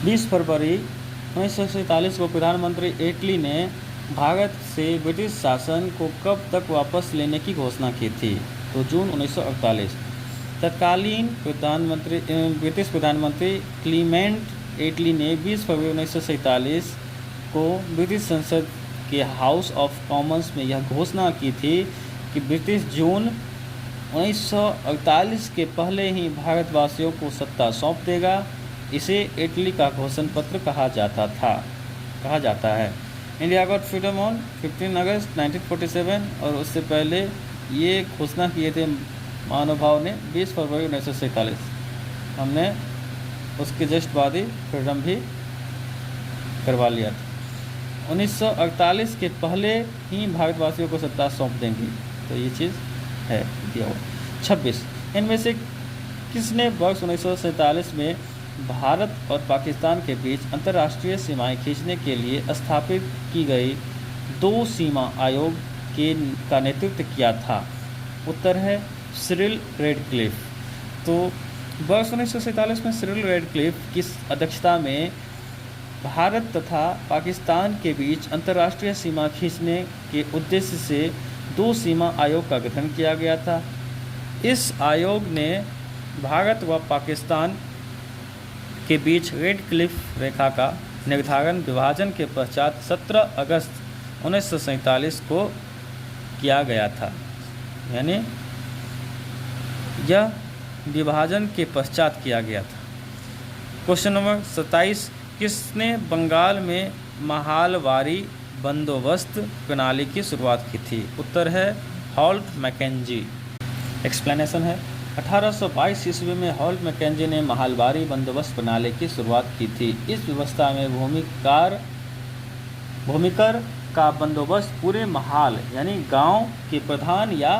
20 फरवरी 1947 को प्रधानमंत्री एटली ने भारत से ब्रिटिश शासन को कब तक वापस लेने की घोषणा की थी? तो जून 1948। तत्कालीन ब्रिटिश प्रधानमंत्री क्लीमेंट एटली ने 20 फरवरी 1947 को ब्रिटिश संसद के हाउस ऑफ कॉमन्स में यह घोषणा की थी कि ब्रिटिश जून 1948 के पहले ही भारतवासियों को सत्ता सौंप देगा। इसे इटली का घोषण पत्र कहा जाता है। इंडिया गॉट फ्रीडम ऑन 15 अगस्त 1947 और उससे पहले ये घोषणा किए थे महानुभाव ने 20 फरवरी 1947। हमने उसके जस्ट बाद ही फ्रीडम भी करवा लिया था। 1948 के पहले ही भारतवासियों को सत्ता सौंप देंगी, तो ये चीज़ है दिया हुआ। 26 इनमें से किसने वर्ष 1947 में भारत और पाकिस्तान के बीच अंतर्राष्ट्रीय सीमाएं खींचने के लिए स्थापित की गई 2 सीमा आयोग का नेतृत्व किया था? उत्तर है सिरिल रैडक्लिफ। तो वर्ष 1947 में सिरिल रैडक्लिफ की अध्यक्षता में भारत तथा पाकिस्तान के बीच अंतर्राष्ट्रीय सीमा खींचने के उद्देश्य से 2 सीमा आयोग का गठन किया गया था। इस आयोग ने भारत व पाकिस्तान के बीच रैडक्लिफ रेखा का निर्धारण विभाजन के पश्चात 17 अगस्त 1947 को किया गया था। यानी यह विभाजन के पश्चात किया गया था। क्वेश्चन नंबर 27 किसने बंगाल में महालवारी बंदोबस्त प्रणाली की शुरुआत की थी? उत्तर है हॉल्ट मैकेंजी। एक्सप्लेनेशन है 1822 ईस्वी में हॉल्ट मैकेंजी ने महालवारी बंदोबस्त प्रणाली की शुरुआत की थी। इस व्यवस्था में भूमिकर का बंदोबस्त पूरे महाल यानी गांव के प्रधान या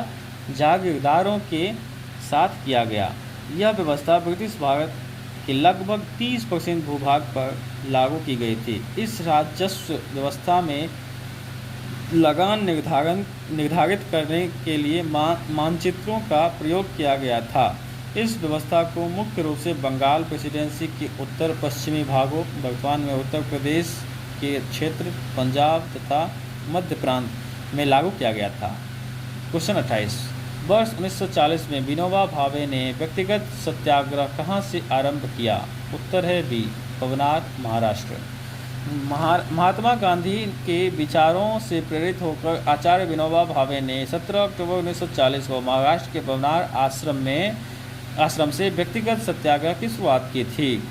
जागीरदारों के साथ किया गया। यह व्यवस्था ब्रिटिश भारत के लगभग 30% भूभाग पर लागू की गई थी। इस राजस्व व्यवस्था में लगान निर्धारित करने के लिए मानचित्रों का प्रयोग किया गया था। इस व्यवस्था को मुख्य रूप से बंगाल प्रेसिडेंसी के उत्तर पश्चिमी भागों, वर्तमान में उत्तर प्रदेश के क्षेत्र, पंजाब तथा मध्य प्रांत में लागू किया गया था। क्वेश्चन 28 वर्ष 1940 में विनोबा भावे ने व्यक्तिगत सत्याग्रह कहाँ से आरंभ किया? उत्तर है बी पवनार, महाराष्ट्र। महात्मा गांधी के विचारों से प्रेरित होकर आचार्य विनोबा भावे ने 17 अक्टूबर 1940 को महाराष्ट्र के पवनार आश्रम से व्यक्तिगत सत्याग्रह की शुरुआत की थी।